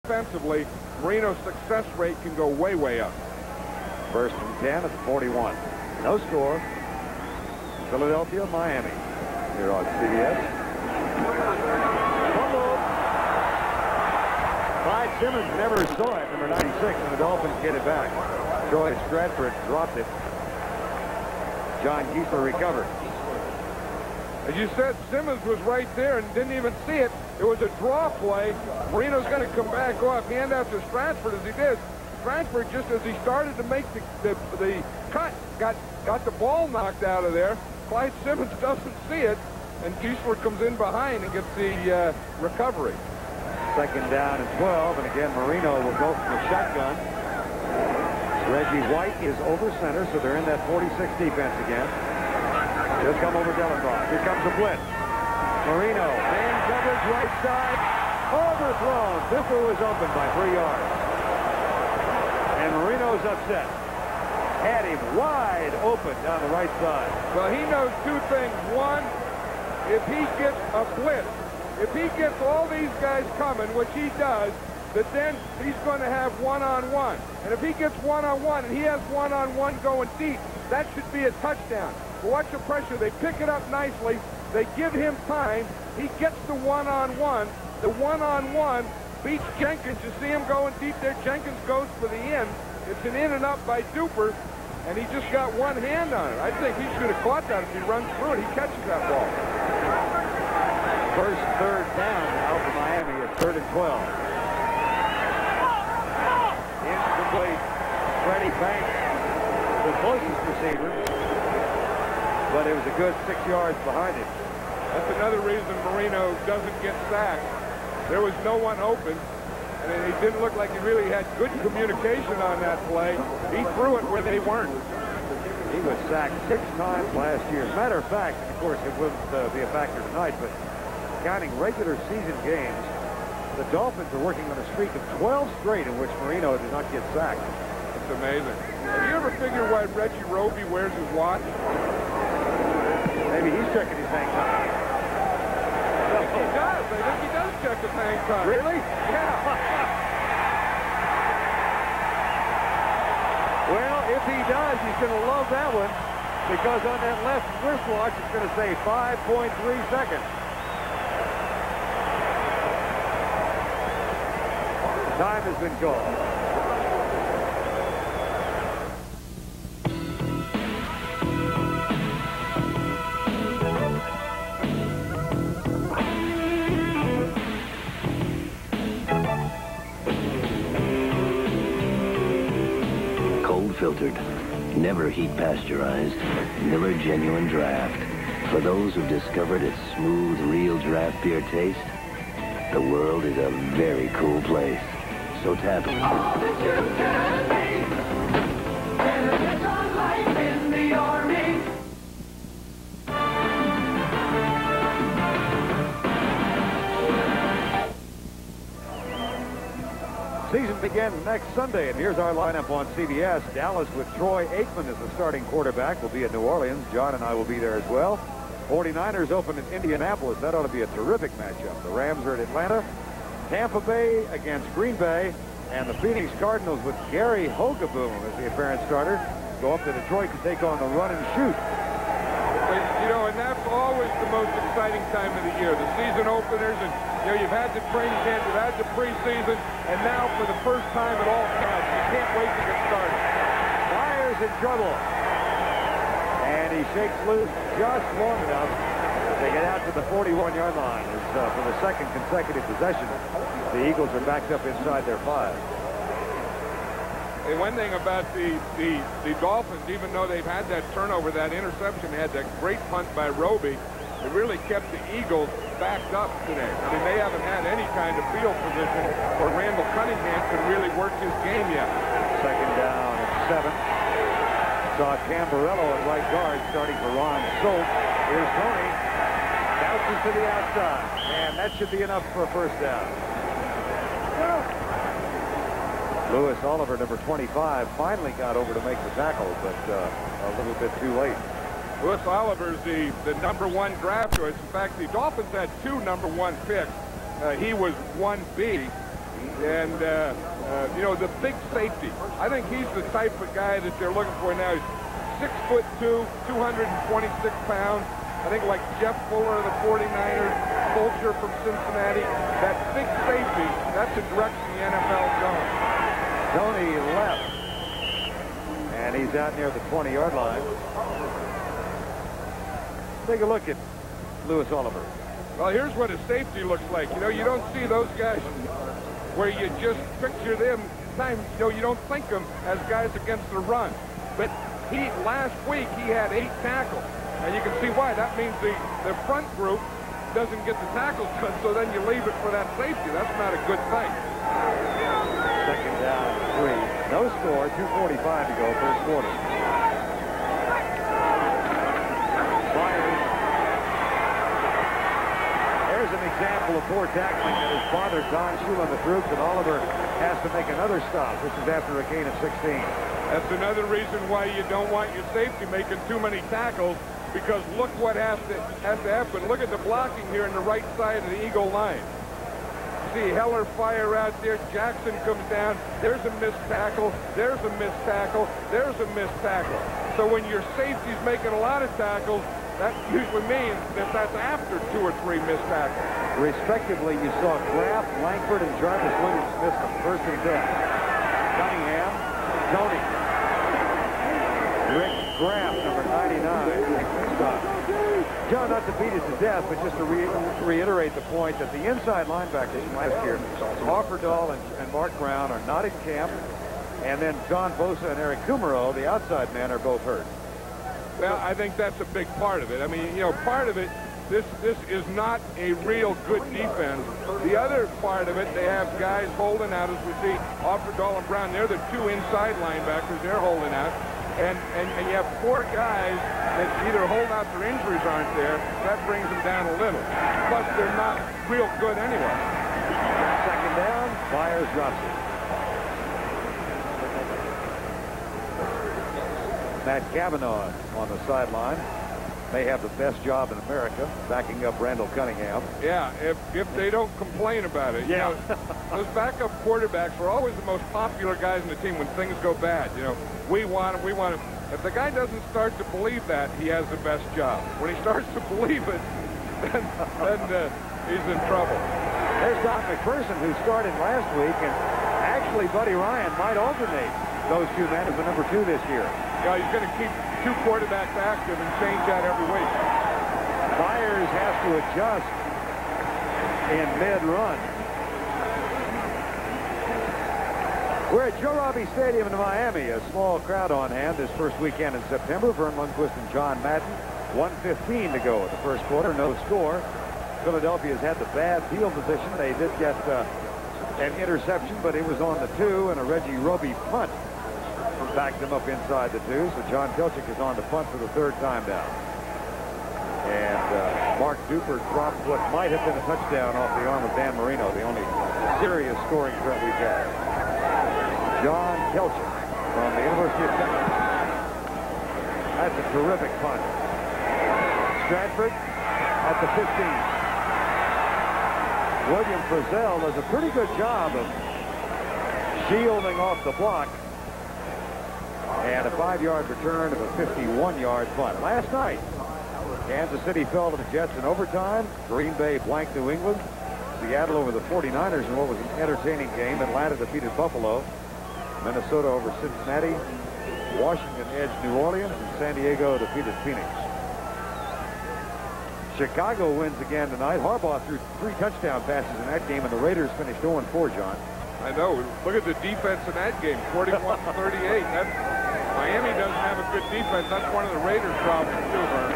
defensively, Marino's success rate can go way, way up. First and 10 at the 41. No score. Philadelphia, Miami. Here on CBS. Fumble. Clyde Simmons never saw it, number 96, and the Dolphins get it back. Troy Stratford dropped it. John Geisler recovered. As you said, Simmons was right there and didn't even see it. It was a draw play. Marino's going to come back off, hand out to Stratford as he did. Stratford, just as he started to make the cut, got the ball knocked out of there. Clyde Simmons doesn't see it, and Geisler comes in behind and gets the recovery. Second down and 12, and again Marino will go from the shotgun. Reggie White is over center, so they're in that 46 defense again. Just come over Dellenbaugh. Here comes a blitz. Marino, man coverage, right side, overthrown. Biffer was open by 3 yards. And Marino's upset. Had him wide open down the right side. Well, he knows two things. One, if he gets a blitz, if he gets all these guys coming, which he does, that then he's going to have one-on-one. And if he gets one-on-one and he has one-on-one going deep, that should be a touchdown. But watch the pressure. They pick it up nicely. They give him time. He gets the one-on-one. The one-on-one beats Jenkins. You see him going deep there. Jenkins goes for the in. It's an in and up by Duper, and he just got one hand on it. I think he should have caught that if he runs through it. He catches that ball. First third down now for Miami. It's 3rd and 12. Incomplete. Freddie Banks, the closest receiver, but it was a good 6 yards behind him. That's another reason Marino doesn't get sacked. There was no one open, and it didn't look like he really had good communication on that play. He threw it where they weren't. He was sacked 6 times last year. As a matter of fact, of course, it wouldn't be a factor tonight, but counting regular season games, the Dolphins are working on a streak of 12 straight in which Marino did not get sacked. It's amazing. Have you ever figured why Reggie Roby wears his watch? Maybe he's checking his hang time. I think he does. I think he does check his hang time. Really? Yeah. Well, if he does, he's going to love that one, because on that left wristwatch, it's going to say 5.3 seconds. Time has been called. Cold filtered, never heat pasteurized, Miller Genuine Draft. For those who've discovered its smooth, real draft beer taste, the world is a very cool place. So tap it. All that you can be, benefits on life in the Army. Season begins next Sunday, and here's our lineup on CBS. Dallas with Troy Aikman as the starting quarterback will be at New Orleans. John and I will be there as well. 49ers open in Indianapolis. That ought to be a terrific matchup. The Rams are at Atlanta. Tampa Bay against Green Bay, and the Phoenix Cardinals with Gary Hogaboom as the apparent starter go up to Detroit to take on the run and shoot. But, you know, and that's always the most exciting time of the year, the season openers, and you know, you've had the training camp, you've had the preseason, and now for the first time at all times, you can't wait to get started. Myers in trouble, and he shakes loose just long enough to get out to the 41-yard line. For the second consecutive possession, the Eagles are backed up inside their 5. And one thing about the Dolphins, even though they've had that turnover, that interception, they had that great punt by Roby, it really kept the Eagles backed up today. I mean, they haven't had any kind of field position where Randall Cunningham can really work his game yet. Second down and 7. Saw Cambarello at right guard starting for Ron Solt. Here's Tony. Bounces to the outside. And that should be enough for a first down. Lewis Oliver, number 25, finally got over to make the tackle, but a little bit too late. Lewis Oliver's the #1 draft choice. In fact, the Dolphins had 2 #1 picks. He was 1B. And, you know, the big safety. I think he's the type of guy that they're looking for now. He's 6'2", 226 pounds. I think like Jeff Fuller of the 49ers, Fulcher from Cincinnati. That big safety, that's the direction the NFL's going. Tony left. And he's out near the 20-yard line. Take a look at Louis Oliver. Well, here's what a safety looks like. You know, you don't see those guys where you just picture them. You know, you don't think them as guys against the run. But last week, he had 8 tackles. And you can see why. That means the front group doesn't get the tackles done, so then you leave it for that safety. That's not a good thing. Second down, 3. No score, 2:45 to go, first quarter. Myers. There's an example of poor tackling that has bothered Don Shula and the troops, and Oliver has to make another stop. This is after a gain of 16. That's another reason why you don't want your safety making too many tackles, because look what has to happen. Look at the blocking here on the right side of the Eagle line. See Heller fire out there. Jackson comes down. There's a missed tackle. There's a missed tackle. There's a missed tackle. So when your safety's making a lot of tackles, that usually means that that's after 2 or 3 missed tackles. Respectively, you saw Graff, Langford, and Jarvis Williams miss them. First and 10. Cunningham, Tony. Rick Graff, number 99. John, not to beat it to death, but just to reiterate the point that the inside linebackers from last year, Offerdahl and Mark Brown, are not in camp. And then John Bosa and Eric Kumaro, the outside men, are both hurt. Well, I think that's a big part of it. I mean, you know, part of it, this is not a real good defense. The other part of it, they have guys holding out, as we see, Offerdahl and Brown. They're the 2 inside linebackers. They're holding out. And you have 4 guys that either hold out, their injuries aren't there. That brings them down a little. Plus, they're not real good anyway. Second down, Myers drops it. Matt Cavanaugh on the sideline. May have the best job in America, backing up Randall Cunningham. Yeah, if they don't complain about it. Yeah. You know, those backup quarterbacks are always the most popular guys in the team when things go bad. You know, we want him. If the guy doesn't start to believe that, he has the best job. When he starts to believe it, then he's in trouble. There's Don McPherson, who started last week, and actually Buddy Ryan might alternate those 2 men as the number 2 this year. Yeah, he's going to keep 2 quarterbacks active and change that every week. Myers has to adjust in mid-run. We're at Joe Robbie Stadium in Miami. A small crowd on hand this first weekend in September. Vern Lundquist and John Madden. 1:15 to go in the first quarter. No score. Philadelphia's had the bad field position. They did get an interception, but it was on the 2, and a Reggie Roby punt backed them up inside the 2. So John Pelchik is on to punt for the 3rd time down. And Mark Duper dropped what might have been a touchdown off the arm of Dan Marino, the only serious scoring threat we've had. John Pelchik from the University of Texas. That's a terrific punt. Stratford at the 15. William Frizzell does a pretty good job of shielding off the block. And a 5-yard return of a 51-yard punt. Last night, Kansas City fell to the Jets in overtime. Green Bay blanked New England. Seattle over the 49ers in what was an entertaining game. Atlanta defeated Buffalo. Minnesota over Cincinnati. Washington edged New Orleans. And San Diego defeated Phoenix. Chicago wins again tonight. Harbaugh threw 3 touchdown passes in that game, and the Raiders finished 0-4, John. I know. Look at the defense in that game, 41-38. Miami doesn't have a good defense. That's one of the Raiders' problems, too, Vern.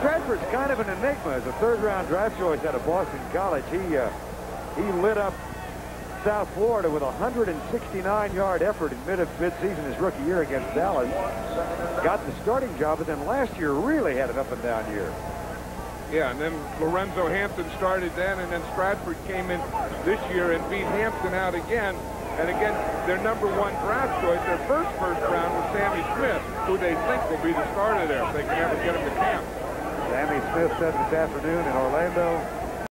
Stratford's kind of an enigma. As a 3rd-round draft choice out of Boston College, he lit up South Florida with a 169-yard effort in mid-season his rookie year against Dallas. Got the starting job, but then last year really had an up-and-down year. Yeah, and then Lorenzo Hampton started then, and then Stratford came in this year and beat Hampton out again. And again, their #1 draft choice, their first round was Sammy Smith, who they think will be the starter there if they can ever get him to camp. Sammy Smith said this afternoon in Orlando,